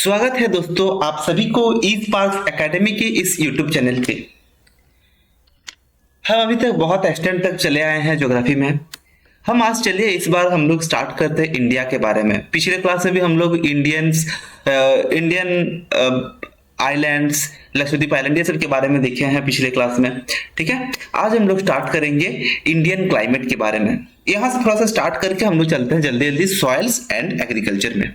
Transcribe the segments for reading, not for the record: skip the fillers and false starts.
स्वागत है दोस्तों आप सभी को ई स्पार्क्स एकेडमी के इस यूट्यूब चैनल पे। हम अभी तक बहुत एक्सटेंड तक चले आए हैं ज्योग्राफी में। हम आज चलिए इस बार हम लोग स्टार्ट करते हैं इंडिया के बारे में। पिछले क्लास में भी हम लोग इंडियन आइलैंड्स, लक्षद्वीप आइलैंड ये सब के बारे में देखे हैं पिछले क्लास में। ठीक है, आज हम लोग स्टार्ट करेंगे इंडियन क्लाइमेट के बारे में। यहाँ से थोड़ा सा स्टार्ट करके हम लोग चलते हैं जल्दी जल्दी सॉइल्स एंड एग्रीकल्चर में।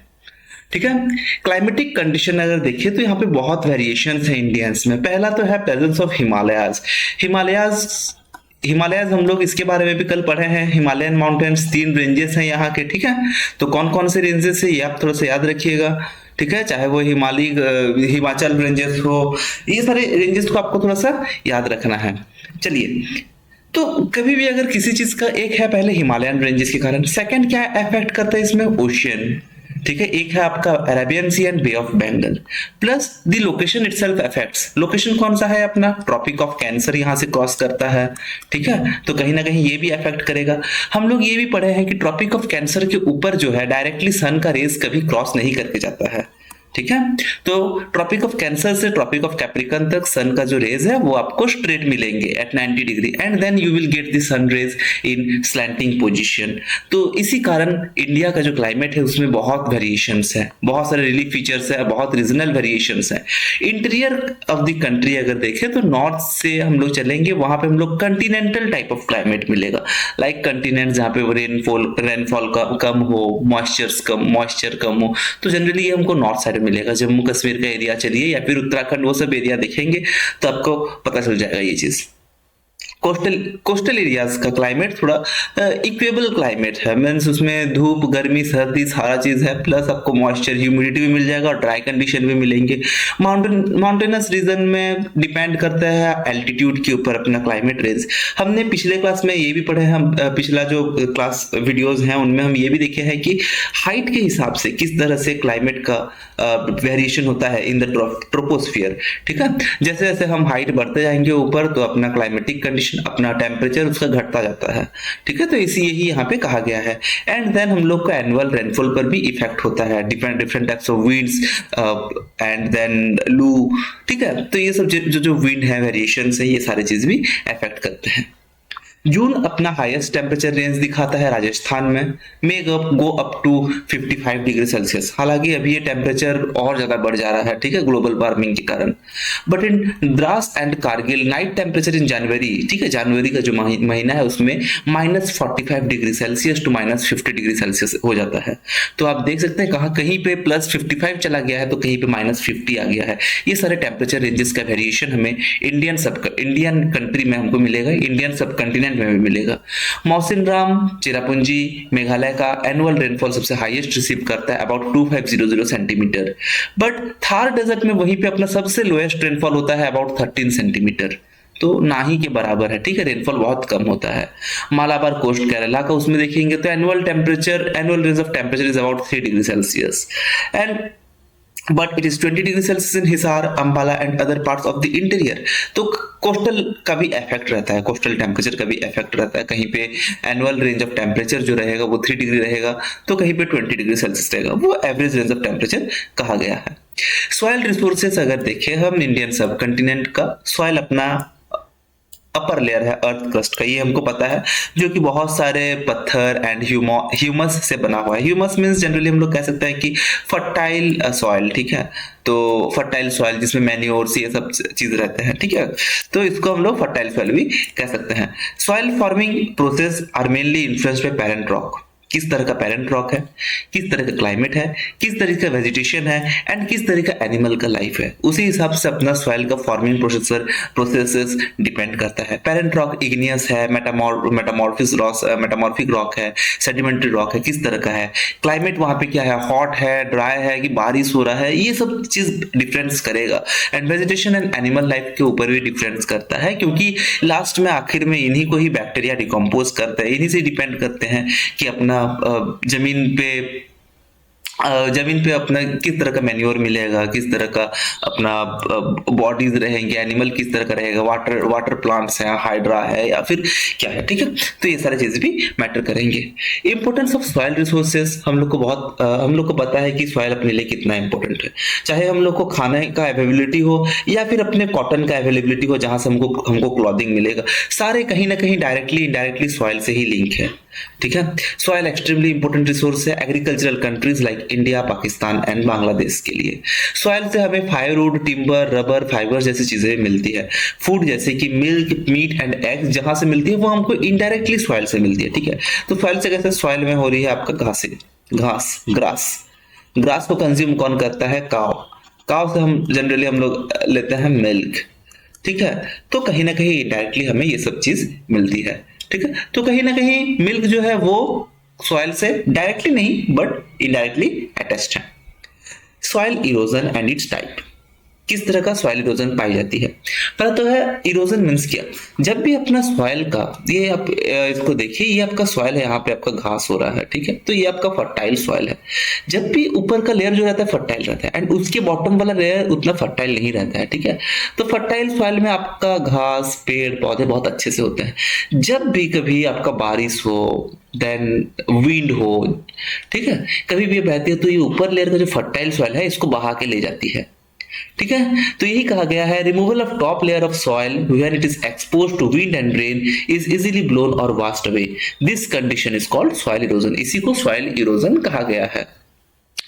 ठीक है, क्लाइमेटिक कंडीशन अगर देखिए तो यहाँ पे बहुत वेरिएशंस हैं इंडियंस में। पहला तो है प्रेजेंस ऑफ हिमालयाज। हिमालयाज हम लोग इसके बारे में भी कल पढ़े हैं। हिमालयन माउंटेन्स 3 रेंजेस हैं यहाँ के। ठीक है, तो कौन कौन से रेंजेस है ये आप थोड़ा सा याद रखिएगा। ठीक है, चाहे वो हिमाचल रेंजेस हो, ये सारे रेंजेस को आपको थोड़ा सा याद रखना है। चलिए, तो कभी भी अगर किसी चीज का एक है पहले हिमालयन रेंजेस के कारण, सेकंड क्या अफेक्ट करता है इसमें, ओशियन। ठीक है, एक है आपका Arabian Sea and Bay of Bengal, plus the location itself affects. Location कौन सा है अपना, ट्रॉपिक ऑफ कैंसर यहाँ से क्रॉस करता है। ठीक है, तो कहीं ना कहीं ये भी अफेक्ट करेगा। हम लोग ये भी पढ़े हैं कि ट्रॉपिक ऑफ कैंसर के ऊपर जो है डायरेक्टली सन का रेज कभी क्रॉस नहीं करके जाता है। ठीक है, तो ट्रॉपिक ऑफ कैंसर से ट्रॉपिक ऑफ कैप्रिकन तक सन का जो रेज है वो आपको स्ट्रेट मिलेंगे at 90 degree, and then you will get the sun rays in slanting position. तो इसी कारण इंडिया का जो क्लाइमेट है उसमें बहुत वेरिएशंस है, बहुत सारे रिलीफ फीचर्स है, बहुत रीजनल वेरिएशंस है। इंटीरियर ऑफ द कंट्री अगर देखें तो नॉर्थ से हम लोग चलेंगे, वहां पे हम लोग कंटिनेंटल टाइप ऑफ क्लाइमेट मिलेगा। लाइक कंटिनेंट जहाँ पे रेनफॉल कम हो, मॉइस्चर कम हो, तो जनरली ये हमको नॉर्थ साइड मिलेगा। जम्मू कश्मीर का एरिया चलिए या फिर उत्तराखंड, वो सब एरिया देखेंगे तो आपको पता चल जाएगा ये चीज। कोस्टल एरियाज का क्लाइमेट थोड़ा इक्वेबल क्लाइमेट है, मीन्स उसमें धूप, गर्मी, सर्दी सारा चीज है, प्लस आपको मॉइस्चर, ह्यूमिडिटी भी मिल जाएगा और ड्राई कंडीशन भी मिलेंगे। माउंटेनस रीजन में डिपेंड करता है एल्टीट्यूड के ऊपर अपना क्लाइमेट रेंज। हमने पिछले क्लास में ये भी पढ़े हैं, हम पिछला जो क्लास वीडियोज हैं उनमें हम ये भी देखे हैं कि हाइट के हिसाब से किस तरह से क्लाइमेट का वेरिएशन होता है इन द ट्रोपोस्फियर। ठीक है, जैसे जैसे हम हाइट बढ़ते जाएंगे ऊपर तो अपना क्लाइमेटिक कंडीशन, अपना टेम्परेचर उसका घटता जाता है। ठीक है, तो इसी यही यहाँ पे कहा गया है। एंड देन हम लोग का एनुअल रेनफॉल पर भी इफेक्ट होता है, different types of winds and then लू। ठीक है, तो ये सब जो विंड है, वेरिएशन है, ये सारी चीज भी अफेक्ट करते हैं। जून अपना हाईएस्ट टेम्परेचर रेंज दिखाता है राजस्थान में, may go up to 55 degree Celsius. हालांकि अभी ये टेम्परेचर और ज्यादा बढ़ जा रहा है, ठीक है, ग्लोबल वार्मिंग के कारण। But in Dras and Kargil night temperature in January, ठीक है, जनवरी का जो महीना है उसमें -45 degree Celsius to -50 degree Celsius हो जाता है। तो आप देख सकते हैं कहाँ कहीं पे +55 चला गया है तो कहीं पे -50 आ गया है। ये सारे टेम्परेचर रेंजेस का वेरिएशन हमें इंडियन कंट्री में हमको मिलेगा, इंडियन सब कंटिनेंट में भी मिलेगा। मौसिनराम, चेरापूंजी, मेघालय का एनुअल रेनफॉल सबसे हाईएस्ट रिसीव करता है about 2500 centimetre. But Thar desert में वहीं पे अपना सबसे लोएस्ट रेनफॉल होता है अबाउट 13 सेंटीमीटर, तो ना ही के बराबर है। ठीक है, रेनफॉल बहुत कम होता है। मालाबार कोस्ट केरला का उसमें देखेंगे तो annual range of temperature is about 3 degree Celsius, and but it is 20 degree Celsius in Hisar, Ambala and other parts of the interior. तो कोस्टल का भी इफेक्ट रहता है, कोस्टल टेम्परेचर का भी इफेक्ट रहता है। कहीं पे एनुअल रेंज ऑफ टेम्परेचर जो रहेगा वो 3 डिग्री रहेगा, तो कहीं पे 20 डिग्री सेल्सियस रहेगा। वो एवरेज रेंज ऑफ टेम्परेचर कहा गया है। सॉइल रिसोर्सेस अगर देखें हम, इंडियन सब कंटिनेंट का सॉइल अपना अपर लेयर है अर्थ क्रस्ट का, ये हमको पता है, जो कि बहुत सारे पत्थर एंड ह्यूमस से बना हुआ है। ह्यूमस मींस जनरली हम लोग कह सकते हैं कि फर्टाइल सॉइल। ठीक है, तो फर्टाइल सॉइल जिसमें मैन्योर्स ये सब चीज रहते हैं। ठीक है, तो इसको हम लोग फर्टाइल सॉइल भी कह सकते हैं। Soil forming process are mainly influenced by parent rock. किस तरह का पेरेंट रॉक है, किस तरह का क्लाइमेट है, किस तरह का वेजिटेशन है, एंड किस तरह का एनिमल का लाइफ है, उसी हिसाब से अपना सॉइल का फॉर्मिंग प्रोसेसेस डिपेंड करता है। पेरेंट रॉक इग्नियस है, मेटामॉर्फिक रॉक है, सेडिमेंट्री रॉक है, किस तरह का है, क्लाइमेट वहां पे क्या है, हॉट है, ड्राई है कि बारिश हो रहा है, ये सब चीज डिफरेंस करेगा। And vegetation and animal life के ऊपर भी डिफरेंस करता है, क्योंकि लास्ट में आखिर में इन्हीं को ही बैक्टीरिया डिकम्पोज करते हैं, इन्हीं से डिपेंड करते हैं कि अपना जमीन पे जमीन पे अपना किस तरह का मैन्योर मिलेगा, किस तरह का अपना बॉडीज रहेंगे, एनिमल किस तरह का रहेगा, वाटर वाटर प्लांट्स है, हाइड्रा है या फिर क्या है, ठीक है। तो ये सारी चीजें भी मैटर करेंगे। इंपॉर्टेंस ऑफ सॉइल रिसोर्सेज हम लोग को हम लोग को पता है कि सॉइल अपने लिए कितना इंपॉर्टेंट है, चाहे हम लोग को खाने का अवेलेबिलिटी हो या फिर अपने कॉटन का अवेलेबिलिटी हो, जहां से हमको क्लॉथिंग मिलेगा, सारे कहीं ना कहीं डायरेक्टली इनडायरेक्टली सॉइल से ही लिंक है, ठीक है। सॉइल एक्सट्रीमली इंपॉर्टेंट रिसोर्स है agricultural countries like India, Pakistan and Bangladesh के लिए। सॉइल से हमें फायरवुड, टिम्बर, रबर, फाइबर जैसी चीजें मिलती है। फूड जैसे कि मिल्क, मीट एंड एग्स जहां से मिलती है वो हमको इनडायरेक्टली सॉइल से मिलती है, ठीक है। तो सॉइल से कैसे, सॉइल में हो रही है आपका घास, ग्रास को कंज्यूम कौन करता है, काव से हम जनरली हम लोग लेते हैं मिल्क, ठीक है। तो कहीं ना कहीं डायरेक्टली हमें ये सब चीज मिलती है, ठीक है। तो कहीं ना कहीं मिल्क जो है वो सॉइल से डायरेक्टली नहीं बट इनडायरेक्टली अटैच्ड है। Soil erosion and it's type, किस तरह का सॉइल इरोजन पाई जाती है। पहला तो है इरोजन मींस क्या, जब भी अपना सॉइल का, ये आप इसको देखिए, ये आपका सॉइल है, यहाँ पे आपका घास हो रहा है, ठीक है। तो ये आपका फर्टाइल सॉइल है। जब भी ऊपर का लेयर जो रहता है फर्टाइल रहता है एंड उसके बॉटम वाला लेयर उतना फर्टाइल नहीं रहता है, ठीक है। तो फर्टाइल सॉइल में आपका घास, पेड़ पौधे बहुत अच्छे से होते हैं। जब भी कभी आपका बारिश हो, देन विंड हो, ठीक है, कभी भी बहती है तो ये ऊपर लेयर का जो फर्टाइल सॉइल है इसको बहा के ले जाती है, ठीक है। तो यही कहा गया है, removal of top layer of soil when it is exposed to wind and rain is easily blown और washed away, this condition is called soil erosion. इसी को सॉइल इरोजन कहा गया है।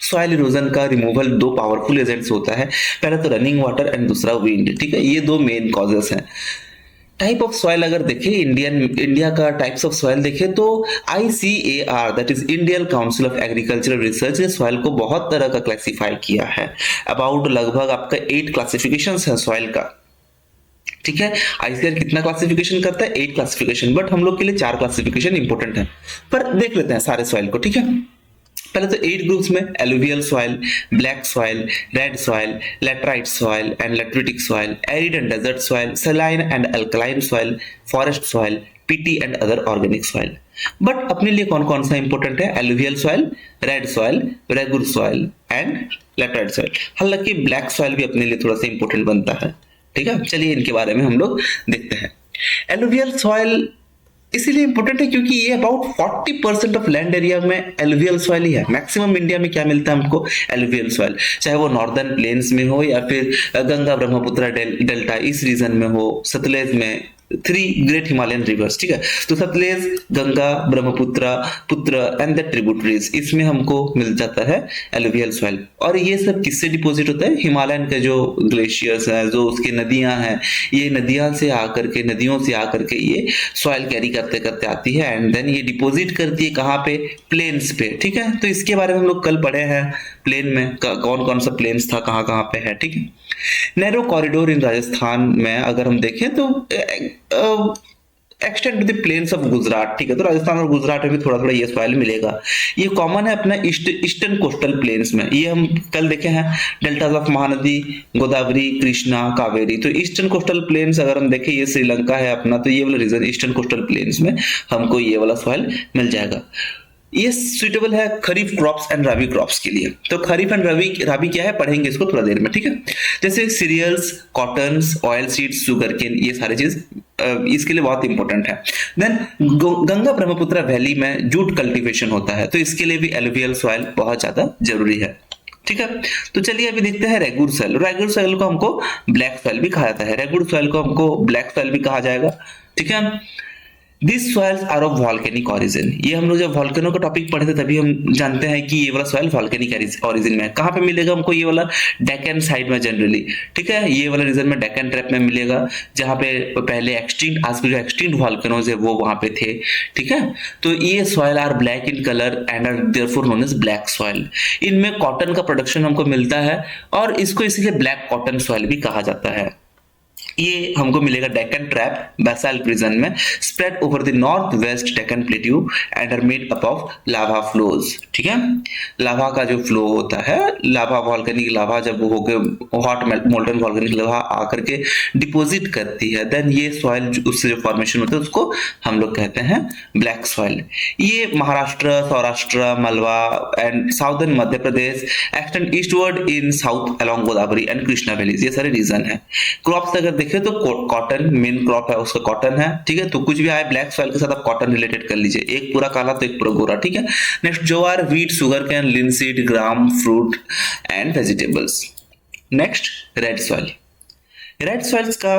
सॉइल इरोजन का रिमूवल दो पावरफुल एजेंट्स होता है, पहला तो रनिंग वाटर एंड दूसरा विंड, ठीक है। ये दो मेन कॉजेस हैं। टाइप ऑफ सॉइल अगर देखें, इंडिया का टाइप्स ऑफ सॉइल देखें तो ICAR that is Indian council of agricultural research ने सॉइल को बहुत तरह का क्लासिफाई किया है। अबाउट लगभग आपका 8 क्लासिफिकेशंस है सॉइल का, ठीक है। ICAR कितना क्लासिफिकेशन करता है, 8 क्लासिफिकेशन, बट हम लोग के लिए 4 क्लासिफिकेशन इंपॉर्टेंट है। पर देख लेते हैं सारे सॉइल को, ठीक है। पहले तो 8 ग्रुप्स में alluvial soil, black soil, red soil, laterite soil and lateritic soil, arid and desert soil, saline and alkaline soil, forest soil, peaty and other organic soil. But अपने लिए कौन कौन सा इंपॉर्टेंट है, alluvial soil, red soil, regur soil and laterite soil. हालांकि black soil भी अपने लिए थोड़ा सा इंपॉर्टेंट बनता है, ठीक है। चलिए इनके बारे में हम लोग देखते हैं। एलुवियल सॉइल इसीलिए इंपॉर्टेंट है क्योंकि ये अबाउट 40% ऑफ लैंड एरिया में एलुवियल सॉइल ही है। मैक्सिमम इंडिया में क्या मिलता है हमको, एलुवियल सॉइल, चाहे वो नॉर्दर्न प्लेन्स में हो या फिर गंगा ब्रह्मपुत्र डेल्टा इस रीजन में हो, सतलेज में, 3 ग्रेट हिमालयन रिवर्स, ठीक है। तो सतलेज, गंगा, ब्रह्मपुत्र, पुत्र एंड द ट्रिब्यूटरीज, इसमें हमको मिल जाता है एलुवियल सॉइल। और ये सब किससे डिपॉजिट होता है, हिमालयन के जो ग्लेशियर्स हैं, जो उसके नदियां हैं, ये नदियों से आकर के ये सॉइल कैरी करते करते आती है एंड देन ये डिपॉजिट करती है कहाँ पे, प्लेन्स पे, ठीक है। तो इसके बारे में हम लोग कल पढ़े हैं, प्लेन में कौन कौन सा प्लेन्स था, कहाँ कहाँ पे है, ठीक है। नैरो कॉरिडोर इन राजस्थान में अगर हम देखें तो extend to the plains of Gujarat, ठीक है। तो राजस्थान और गुजरात में भी थोड़ा थोड़ा ये सॉइल मिलेगा। ये कॉमन है अपना ईस्टर्न कोस्टल प्लेन्स में, ये हम कल देखे हैं, डेल्टास ऑफ महानदी, गोदावरी, कृष्णा, कावेरी। तो ईस्टर्न कोस्टल प्लेन्स अगर हम देखें, ये श्रीलंका है अपना, तो ये वाला रीजन ईस्टर्न कोस्टल प्लेन्स में हमको ये वाला सॉइल मिल जाएगा। ये सुइटेबल है खरीफ क्रॉप्स एंड रबी क्रॉप्स के लिए। तो खरीफ एंड रबी क्या है, पढ़ेंगे इसको थोड़ा देर में, ठीक है। जैसे cereals, cottons, oil seeds, sugar cane, ये सारी चीज इसके लिए बहुत इंपॉर्टेंट है। देन गंगा ब्रह्मपुत्र वैली में जूट कल्टीवेशन होता है, तो इसके लिए भी एलुवियल सॉइल बहुत ज्यादा जरूरी है, ठीक है। तो चलिए अभी देखते हैं रेगुर सॉइल। रेगुर सॉइल को हमको ब्लैक सॉइल भी कहा जाता है, रेगुर सॉइल को हमको ब्लैक सॉइल भी कहा जाएगा, ठीक है। This soils are of volcanic origin. ये हम लोग जब वॉल्केनो का टॉपिक पढ़े थे तभी हम जानते हैं कि ये वाला सॉइल वॉल्केनिक ऑरिजिन में है। कहाँ पे मिलेगा हमको, ये वाला डेक्कन साइड में जनरली, ठीक है। ये वाला रीजन में डेक्कन ट्रैप में मिलेगा, जहाँ पे पहले एक्सटिंक्ट, आज के जो एक्सटिंक्ट वॉल्केनोज है वो वहां पे थे, ठीक है। तो ये soil are black in colour and are therefore known as black soil. इनमें कॉटन का प्रोडक्शन हमको मिलता है और इसको इसलिए ब्लैक कॉटन सॉइल भी कहा जाता है। ये हमको मिलेगा डेक्कन ट्रैप बेसाल्ट रीजन में, spread over the north west Deccan plateau and are made up of lava flows. ठीक है, लावा का जो फ्लो होता है, लावा वॉल्केनिक लावा जब वो होकर हॉट मोल्टन वॉल्केनिक लावा आकर के डिपॉजिट करती है, देन ये सॉइल उससे जो फॉर्मेशन होता है उसको हम लोग कहते हैं ब्लैक सॉइल। ये महाराष्ट्र, सौराष्ट्र, मलवा and southern Madhya Pradesh extend eastward in south along Godavari and Krishna valleys, ये सारे रीजन है। क्रॉप्स अगर देखें तो कॉटन मेन क्रॉप है उसका, कॉटन है। ठीक है, तो कुछ भी आए ब्लैक सॉइल के साथ आप कॉटन रिलेटेड कर लीजिए, एक पूरा काला तो एक पूरा गोरा। ठीक है, next jowar, wheat, sugar cane, linseed, gram, fruit and vegetables. Next red soil. Red soils का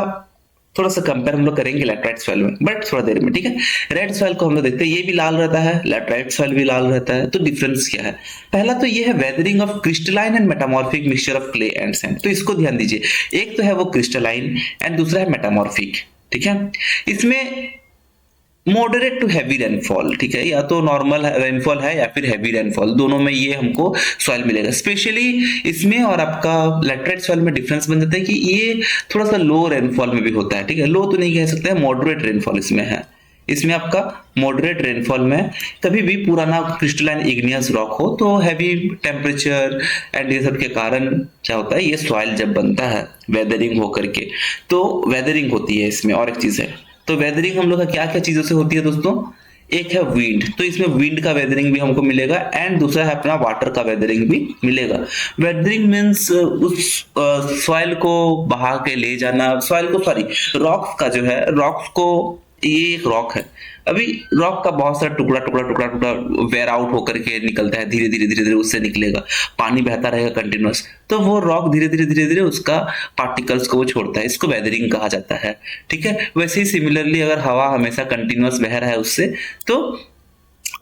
थोड़ा सा कंपेयर हम लोग करेंगे लैटराइट सॉइल में, बट थोड़ा देर में। ठीक है, रेड सॉइल को हम लोग देखते हैं, ये भी लाल रहता है, लैटराइट सॉइल भी लाल रहता है। तो डिफरेंस क्या है? पहला तो ये है weathering of crystalline and metamorphic mixture of clay and sand. तो इसको ध्यान दीजिए, एक तो है वो क्रिस्टलाइन एंड दूसरा है मेटामॉर्फिक। ठीक है, इसमें मॉडरेट टू हैवी रेनफॉल, ठीक है, या तो नॉर्मल रेनफॉल है या फिर हैवी रेनफॉल, दोनों में ये हमको सॉइल मिलेगा। स्पेशली इसमें और आपका लैटराइट सॉइल में डिफरेंस बन जाता है कि ये थोड़ा सा लो रेनफॉल में भी होता है। ठीक है, लो तो नहीं कह सकते हैं, मॉडरेट रेनफॉल इसमें है। इसमें आपका मॉडरेट रेनफॉल में कभी भी पुराना क्रिस्टलाइन इग्नियस रॉक हो तो हैवी टेम्परेचर एंड ये सब के कारण क्या होता है, ये सॉइल जब बनता है वेदरिंग होकर के, तो वेदरिंग होती है इसमें। और एक चीज है, तो वेदरिंग हम लोग का क्या क्या चीजों से होती है दोस्तों? एक है विंड, तो इसमें विंड का वेदरिंग भी हमको मिलेगा एंड दूसरा है अपना वाटर का वेदरिंग भी मिलेगा। वेदरिंग मीन्स उस सॉइल को बहा के ले जाना, सॉइल को सॉरी रॉक्स का जो है, रॉक्स को, ये एक रॉक है, अभी रॉक का बहुत सारा टुकड़ा टुकड़ा टुकड़ा टुकड़ा वेयर आउट होकर के निकलता है, धीरे धीरे धीरे धीरे उससे निकलेगा, पानी बहता रहेगा कंटिन्यूअस, तो वो रॉक धीरे धीरे धीरे धीरे उसका पार्टिकल्स को वो छोड़ता है, इसको वेदरिंग कहा जाता है। ठीक है, वैसे ही सिमिलरली अगर हवा हमेशा कंटिन्यूअस बह रहा है उससे, तो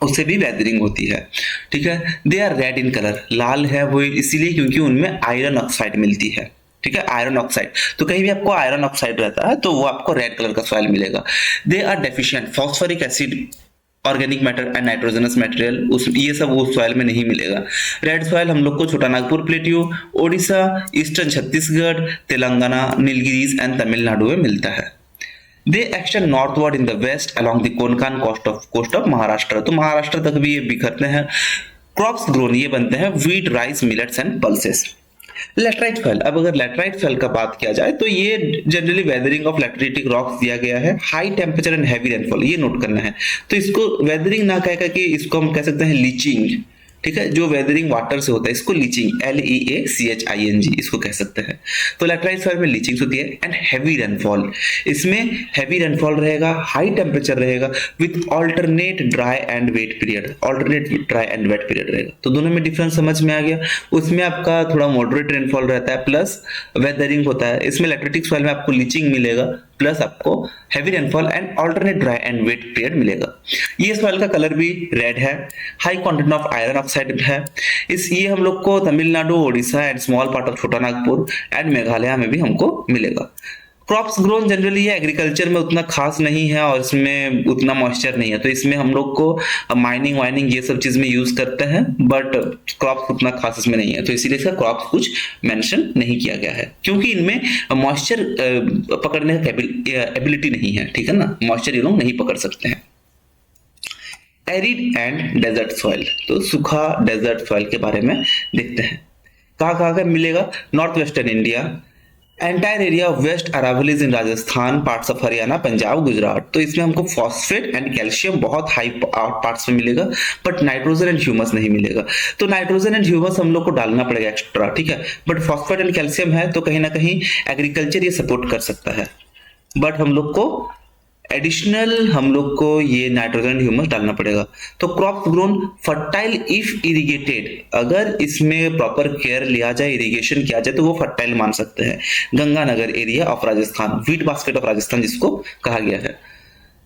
उससे भी वेदरिंग होती है। ठीक है, they are red in colour, लाल है वो इसीलिए क्योंकि उनमें आयरन ऑक्साइड मिलती है। ठीक है, आयरन ऑक्साइड, तो कहीं भी आपको आयरन ऑक्साइड रहता है तो वो आपको रेड कलर का सॉइल मिलेगा। They are deficient phosphoric acid, organic matter and nitrogenous material, उस ये सब उस सॉइल में नहीं मिलेगा। रेड सॉइल हम लोग को Chota Nagpur plateau, Odisha, eastern Chhattisgarh, Telangana, Nilgiris and Tamil Nadu में मिलता है। They extend northward in the west along the Konkan coast of Maharashtra, तो महाराष्ट्र तक भी ये बिखरते हैं। क्रॉप्स ग्रोन ये बनते हैं wheat, rice, millets and pulses. Laterite soil, अब अगर लैटराइट सॉइल का बात किया जाए तो ये जनरली वेदरिंग ऑफ लैटरिटिक रॉक्स दिया गया है, high temperature and heavy rainfall, ये नोट करना है। तो इसको वेदरिंग ना कहकर कि इसको हम कह सकते हैं लीचिंग। ठीक है, जो वेदरिंग वाटर से होता है इसको लीचिंग, LEACHING इसको कह सकते हैं। तो लैटराइट सॉइल में लीचिंग होती है एंड हैवी रेनफॉल, इसमें हैवी रेनफॉल रहेगा, हाई टेम्परेचर रहेगा with alternate dry and wet period, alternate dry and wet period रहेगा। तो दोनों में डिफरेंस समझ में आ गया। उसमें आपका थोड़ा मॉडरेट रेनफॉल रहता है प्लस वेदरिंग होता है, इसमें लैटरिटिक सॉइल में आपको लीचिंग मिलेगा प्लस आपको heavy rainfall and alternate dry and wet period मिलेगा। ये सॉइल का कलर भी रेड है, high content of iron oxide है। ये हम लोग को Tamil Nadu, Odisha and small part of Chota Nagpur and Meghalaya में भी हमको मिलेगा। क्रॉप्स ग्रोन जनरली है एग्रीकल्चर में उतना खास नहीं है और इसमें उतना मॉइस्चर नहीं है, तो इसमें हम लोग को माइनिंग वाइनिंग ये सब चीज में यूज करते हैं, बट क्रॉप्स उतना खास इसमें नहीं है, तो इसीलिए इसका क्रॉप्स कुछ मेंशन नहीं किया गया है, क्योंकि इनमें मॉइस्चर पकड़ने का एबिलिटी नहीं है। ठीक है ना, मॉइस्चर ये लोग नहीं पकड़ सकते हैं। एरिड एंड डेजर्ट सॉइल, तो सूखा डेजर्ट सॉइल के बारे में देखते हैं। कहाँ कहाँ मिलेगा? North western India, entire area of west Aravallis in Rajasthan, parts of Haryana, Punjab, Gujarat. तो इसमें हमको फॉस्फेट एंड कैल्शियम बहुत हाई पार्ट्स में मिलेगा, बट नाइट्रोजन एंड ह्यूमस नहीं मिलेगा। तो नाइट्रोजन एंड ह्यूमस हम लोग को डालना पड़ेगा एक्स्ट्रा। ठीक है, बट फॉस्फेट एंड कैल्शियम है तो कहीं ना कहीं एग्रीकल्चर ये सपोर्ट कर सकता है, बट हम लोग को एडिशनल हम लोग को ये नाइट्रोजन ह्यूमस डालना पड़ेगा। तो crop grown fertile if irrigated, अगर इसमें प्रॉपर केयर लिया जाए, इरिगेशन किया जाए तो वो फर्टाइल मान सकते हैं। Ganganagar area of Rajasthan, wheat basket of Rajasthan जिसको कहा गया है।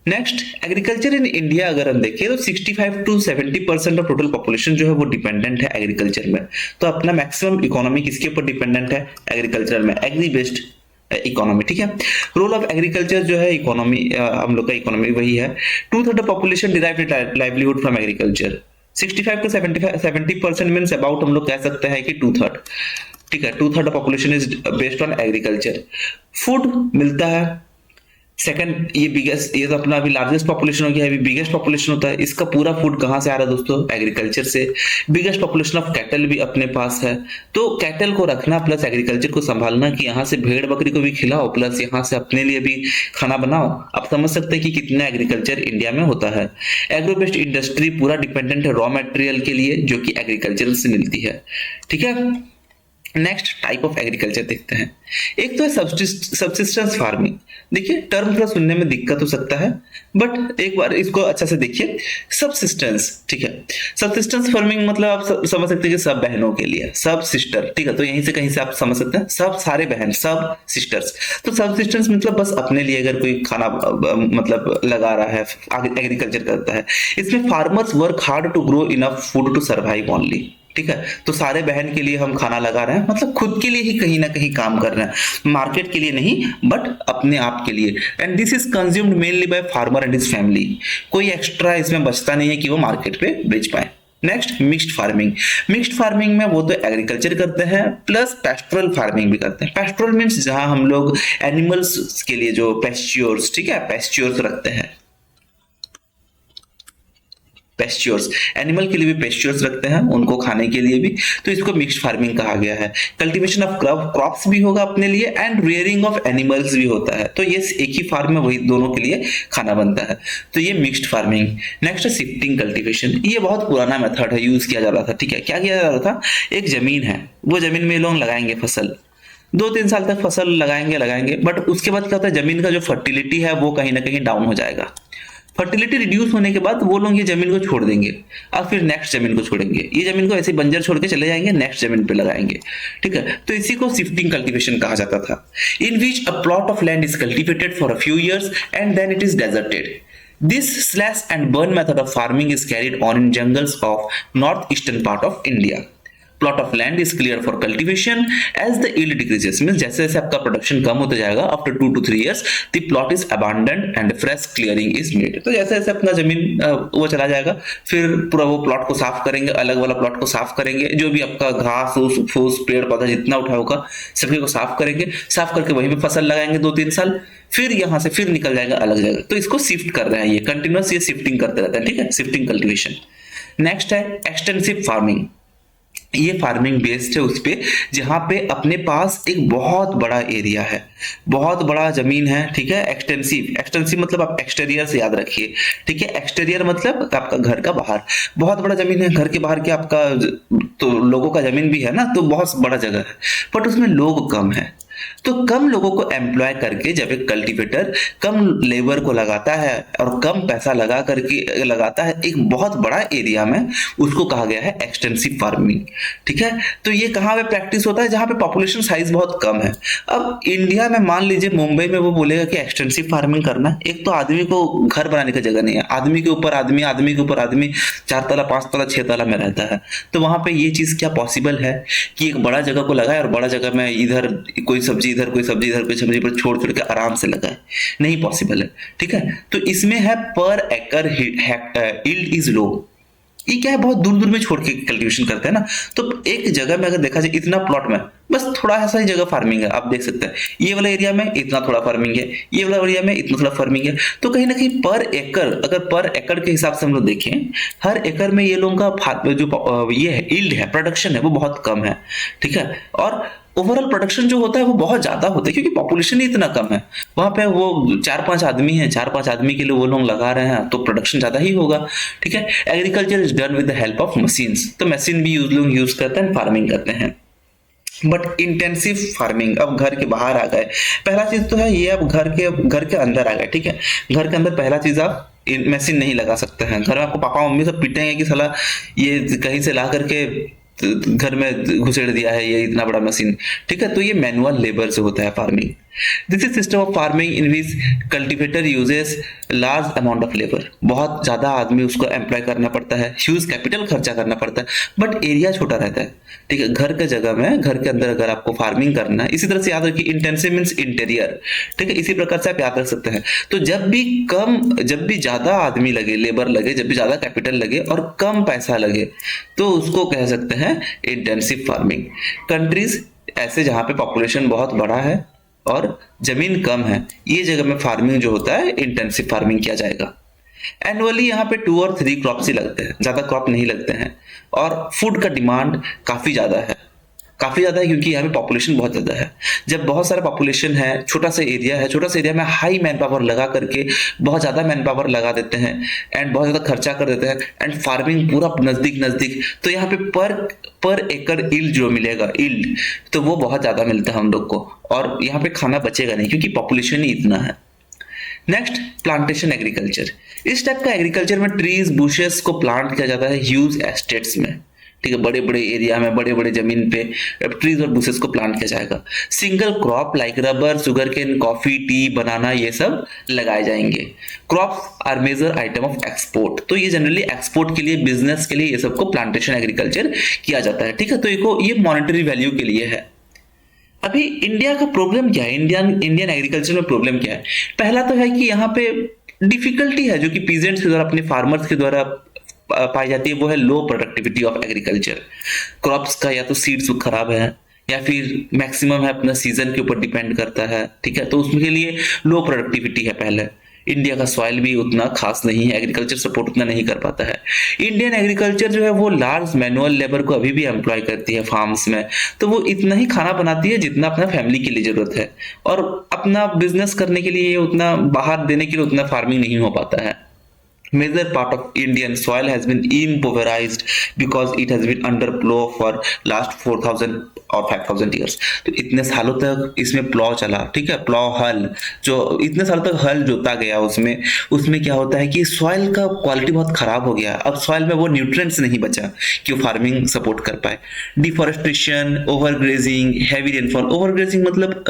नेक्स्ट, एग्रीकल्चर इन इंडिया अगर हम देखें तो 65 to 70% ऑफ टोटल पॉपुलेशन जो है वो डिपेंडेंट है एग्रीकल्चर में। तो अपना मैक्सिमम इकोनॉमी किसके ऊपर डिपेंडेंट है? एग्रीकल्चर में, एग्री बेस्ड इकोनॉमी। ठीक है, रोल ऑफ एग्रीकल्चर जो है इकोनॉमी, हम लोग का इकोनॉमी वही है। 2/3 population derive livelihood from agriculture. 65 to 70% means about हम लोग कह सकते हैं कि 2/3। ठीक है, 2/3 population is based on agriculture. Food मिलता है सेकंड, ये बिगेस्ट, ये तो अपना अभी लार्जेस्ट पॉपुलेशन हो गया, अभी बिगेस्ट पॉपुलेशन होता है। इसका पूरा फूड कहाँ से आ रहा है दोस्तों? एग्रीकल्चर से। बिगेस्ट पॉपुलेशन ऑफ कैटल भी अपने पास है, तो कैटल को रखना प्लस एग्रीकल्चर को संभालना कि यहाँ से भेड़ बकरी को भी खिलाओ प्लस यहाँ से अपने लिए भी खाना बनाओ। आप समझ सकते हैं कि कितना एग्रीकल्चर इंडिया में होता है। एग्रो बेस्ड इंडस्ट्री पूरा डिपेंडेंट है रॉ मटेरियल के लिए जो कि एग्रीकल्चर से मिलती है। ठीक है, नेक्स्ट टाइप ऑफ एग्रीकल्चर देखते हैं। एक तो है सबसिस्टेंस फार्मिंग। देखिए टर्म थोड़ा सुनने में दिक्कत हो सकता है बट एक बार इसको अच्छा से देखिए। सबसिस्टेंस, ठीक है, सबसिस्टेंस फार्मिंग मतलब आप समझ सकते हैं कि सब बहनों के लिए, सब सिस्टर, ठीक है, तो यहीं से कहीं से आप समझ सकते हैं सब सारे बहन, सब सिस्टर्स। तो सबसिस्टेंस मतलब बस अपने लिए अगर कोई खाना मतलब लगा रहा है, एग्रीकल्चर करता है, इसमें farmers work hard to grow enough food to survive only. ठीक है, तो सारे बहन के लिए हम खाना लगा रहे हैं, मतलब खुद के लिए ही कहीं ना कहीं काम कर रहे हैं, मार्केट के लिए नहीं बट अपने आप के लिए। And this is consumed mainly by farmer and his family. कोई एक्स्ट्रा इसमें बचता नहीं है कि वो मार्केट पे बेच पाए। Next mixed farming. Mixed farming में वो तो एग्रीकल्चर करते हैं प्लस पेस्टोरल फार्मिंग भी करते हैं। पेस्टोरल मीन्स जहां हम लोग एनिमल्स के लिए जो पेस्च्योर्स, ठीक है, पेस्च्योर्स रखते हैं, पेस्च्योर्स, एनिमल के लिए भी पेस्च्योर्स रखते हैं, उनको खाने के लिए भी, तो इसको मिक्स्ड फार्मिंग कहा गया है। कल्टीवेशन ऑफ क्रॉप्स भी होगा अपने लिए एंड रियरिंग ऑफ एनिमल्स भी होता है, तो ये एक ही फार्म में वही दोनों के लिए खाना बनता है, तो ये मिक्स्ड फार्मिंग। नेक्स्ट है शिफ्टिंग कल्टीवेशन। ये बहुत पुराना मेथड है, यूज किया जा रहा था। ठीक है, क्या किया जा रहा था, एक जमीन है, वो जमीन में लोग लगाएंगे फसल, 2-3 साल तक फसल लगाएंगे बट उसके बाद क्या होता है, जमीन का जो फर्टिलिटी है वो कहीं ना कहीं डाउन हो जाएगा। फर्टिलिटी रिड्यूस होने के बाद वो लोग ये जमीन को छोड़ देंगे और फिर नेक्स्ट जमीन को छोड़ेंगे, ये जमीन को ऐसे बंजर छोड़ के चले जाएंगे, नेक्स्ट जमीन पे लगाएंगे। ठीक है, तो इसी को शिफ्टिंग कल्टीवेशन कहा जाता था। In which a plot of land is cultivated for a few years and then it is deserted. This slash and burn method of farming is carried on in jungles of northeastern part of India. Plot of land is cleared for cultivation as the yield decreases. Means जैसे जैसे आपका production कम होता जाएगा after 2 to 3 years the plot is abandoned and fresh clearing is made. तो जैसे जैसे अपना जमीन वो चला जाएगा फिर पूरा वो प्लॉट को साफ करेंगे, अलग वाला प्लॉट को साफ करेंगे, जो भी आपका घास फूस पेड़ पौधा जितना उठा होगा सभी को साफ करेंगे, साफ करके वहीं पे फसल लगाएंगे 2-3 साल, फिर यहाँ से फिर निकल जाएगा अलग जगह। तो इसको शिफ्ट कर रहे हैं, ये कंटिन्यूअस ये शिफ्टिंग करते रहते हैं। ठीक है, शिफ्टिंग कल्टीवेशन। नेक्स्ट है एक्सटेंसिव फार्मिंग। ये फार्मिंग बेस्ड है उस पे जहां पे अपने पास एक बहुत बड़ा एरिया है, बहुत बड़ा जमीन है। ठीक है, एक्सटेंसिव मतलब आप एक्सटीरियर से याद रखिए। ठीक है, एक्सटीरियर मतलब आपका घर का बाहर, बहुत बड़ा जमीन है, घर के बाहर के आपका तो लोगों का जमीन भी है ना, तो बहुत बड़ा जगह है बट उसमें लोग कम है। तो कम लोगों को एम्प्लॉय करके जब एक कल्टीवेटर कम लेबर को लगाता है और कम पैसा लगा करके लगाता है एक बहुत बड़ा एरिया में, उसको कहा गया है एक्सटेंसिव फार्मिंग। ठीक है, तो ये कहाँ पे प्रैक्टिस होता है, जहां पे पॉपुलेशन साइज बहुत कम है। अब इंडिया में मान लीजिए मुंबई में वो बोलेगा कि एक्सटेंसिव फार्मिंग करना, एक तो आदमी को घर बनाने का जगह नहीं है, आदमी के ऊपर आदमी, आदमी के ऊपर आदमी 4 तला 5 तला 6 तला में रहता है, तो वहां पे ये चीज क्या पॉसिबल है कि एक बड़ा जगह को लगाए और बड़ा जगह में इधर कोई सब्जी इधर कोई सब्जी इधर कोई सब्जी पर छोड़ छोड़ के आराम से लगाए, नहीं पॉसिबल है। ठीक है, तो इसमें है पर एकड़ यील्ड इज लो। ये क्या है, बहुत दूर दूर में छोड़ के कल्टीवेशन करते हैं ना, तो एक जगह में अगर देखा जाए इतना प्लॉट में बस थोड़ा सा ही जगह फार्मिंग है, आप देख सकते हैं ये वाला एरिया में इतना थोड़ा फार्मिंग है, ये वाला एरिया में इतना थोड़ा फार्मिंग है, तो कहीं ना कहीं पर एकड़, अगर पर एकड़ के हिसाब से हम लोग देखें, हर एकड़ में ये लोगों का जो ये है यील्ड है, प्रोडक्शन है, वो बहुत कम है। ठीक है, और ओवरऑल प्रोडक्शन जो होता है वो बहुत ज्यादा होता है क्योंकि पॉपुलेशन ही इतना कम है। वहां पे वो 4-5 आदमी हैं, 4-5 आदमी के लिए वो लोग लगा रहे हैं, तो प्रोडक्शन ज्यादा ही होगा। ठीक है, agriculture is done with the help of machines, तो मशीन भी लोग यूज करते हैं, फार्मिंग करते हैं। बट इंटेंसिव फार्मिंग, अब घर के बाहर आ गए। पहला चीज तो है ये, अब घर के अंदर आ गए। ठीक है, घर के अंदर पहला चीज आप मशीन नहीं लगा सकते हैं। घर में आपको पापा मम्मी सब पीटेंगे कि साला ये कहीं से ला करके घर में घुसेड़ दिया है ये इतना बड़ा मशीन। ठीक है, तो ये मैनुअल लेबर से होता है farming. This is system of farming in which cultivator uses large amount of labour, बहुत ज्यादा आदमी उसको एम्प्लॉय करना पड़ता है, ह्यूज कैपिटल खर्चा करना पड़ता है, बट एरिया छोटा रहता है। ठीक है, घर के जगह में, घर के अंदर अगर आपको फार्मिंग करना है, इसी तरह से याद रखिए इंटेंसिव मींस इंटीरियर। ठीक है, इसी प्रकार से आप याद रख सकते हैं। तो जब भी ज्यादा आदमी लगे, लेबर लगे, जब भी ज्यादा कैपिटल लगे और कम पैसा लगे, तो उसको कह सकते हैं इंटेंसिव फार्मिंग। कंट्रीज ऐसे जहाँ पे पॉपुलेशन बहुत बड़ा है और जमीन कम है, ये जगह में फार्मिंग जो होता है इंटेंसिव फार्मिंग किया जाएगा। एनुअली यहाँ पे 2 और 3 क्रॉप्स ही लगते हैं, ज्यादा क्रॉप नहीं लगते हैं। और फूड का डिमांड काफी ज्यादा है, क्योंकि यहाँ पे पॉपुलेशन बहुत ज्यादा है। जब बहुत सारा पॉपुलेशन है, छोटा सा एरिया है, छोटा सा एरिया में हाई मैन पावर लगा करके बहुत ज्यादा मैन पावर लगा देते हैं एंड बहुत ज्यादा खर्चा कर देते हैं एंड फार्मिंग पूरा नजदीक नजदीक, तो यहाँ पे पर एकड़ यील्ड जो मिलेगा, यील्ड तो वो बहुत ज्यादा मिलता है हम लोग को, और यहाँ पे खाना बचेगा नहीं क्योंकि पॉपुलेशन ही इतना है। Next, plantation agriculture. इस टाइप का एग्रीकल्चर में ट्रीज बुशेस को प्लांट किया जाता है ह्यूज एस्टेट्स में, ठीक है, बड़े बड़े एरिया में, बड़े बड़े जमीन पे ट्रीज और बुशेस को प्लांट किया जाएगा। Single crop like rubber, sugarcane, coffee, tea, banana, ये सब लगाए जाएंगे। Crops are major item of export, तो ये जनरली एक्सपोर्ट के लिए, बिजनेस के लिए ये सबको प्लांटेशन एग्रीकल्चर किया जाता है, ठीक है। तो ये मॉनेटरी वैल्यू के लिए है। अभी इंडिया का प्रॉब्लम क्या है, इंडियन एग्रीकल्चर में प्रॉब्लम क्या है? पहला तो है कि यहाँ पे डिफिकल्टी है जो कि पीजेंट्स के द्वारा, अपने फार्मर्स के द्वारा पाई जाती है, वो है लो प्रोडक्टिविटी ऑफ एग्रीकल्चर। क्रॉप्स का या तो सीड्स खराब है या फिर मैक्सिमम है अपना सीजन के ऊपर डिपेंड करता है, ठीक है, तो उसके लिए लो प्रोडक्टिविटी है। पहले इंडिया का सॉइल भी उतना खास नहीं है, एग्रीकल्चर सपोर्ट उतना नहीं कर पाता है। इंडियन एग्रीकल्चर जो है वो लार्ज मैनुअल लेबर को अभी भी एम्प्लॉय करती है फार्म्स में, तो वो इतना ही खाना बनाती है जितना अपना फैमिली के लिए जरूरत है, और अपना बिजनेस करने के लिए उतना, बाहर देने के लिए उतना फार्मिंग नहीं हो पाता है। Major part of Indian soil has been impoverized because it has been under plow for last 4000 और 5000 ईयर्स। तो इतने सालों तक इसमें प्लॉ चला, ठीक है, प्लॉ हल, जो इतने सालों तक हल जोता गया, उसमें क्या होता है कि सॉइल का क्वालिटी बहुत खराब हो गया। अब सॉइल में वो न्यूट्रिएंट्स नहीं बचा कि वो फार्मिंग सपोर्ट कर पाए। Deforestation, overgrazing, heavy rainfall. Overgrazing मतलब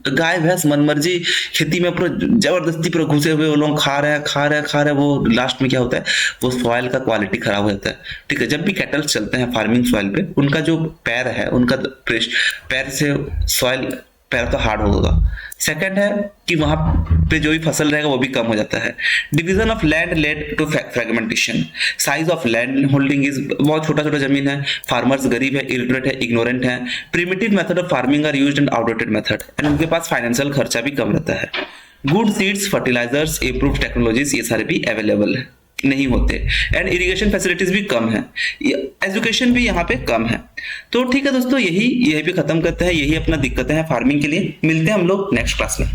गाय भैंस मनमर्जी खेती में पूरा जबरदस्ती पूरा घुसे हुए वो लोग खा रहे, वो लास्ट में क्या होता है, वो सॉइल का क्वालिटी खराब हो जाता है, ठीक है। जब भी कैटल चलते हैं फार्मिंग सॉइल पे, उनका जो पैर है, उनका पैर से सॉइल, पैर तो हार्ड होगा। सेकंड है कि वहां पे जो भी फसल रहेगा वो भी कम हो जाता है। Division of land led to fragmentation. Size of land holding is, बहुत छोटा छोटा जमीन है, फार्मर्स गरीब है, इलिटरेट है, इग्नोरेंट है। Primitive method of farming are used and outdated method, and उनके पास फाइनेंशियल खर्चा भी कम रहता है। Good seeds, fertilisers, improve technologies, ये सारे भी अवेलेबल नहीं होते, एंड इरिगेशन फैसिलिटीज भी कम है, एजुकेशन भी यहाँ पे कम है। तो ठीक है दोस्तों, यही पे खत्म करते हैं, यही अपना दिक्कतें हैं फार्मिंग के लिए। मिलते हैं हम लोग नेक्स्ट क्लास में।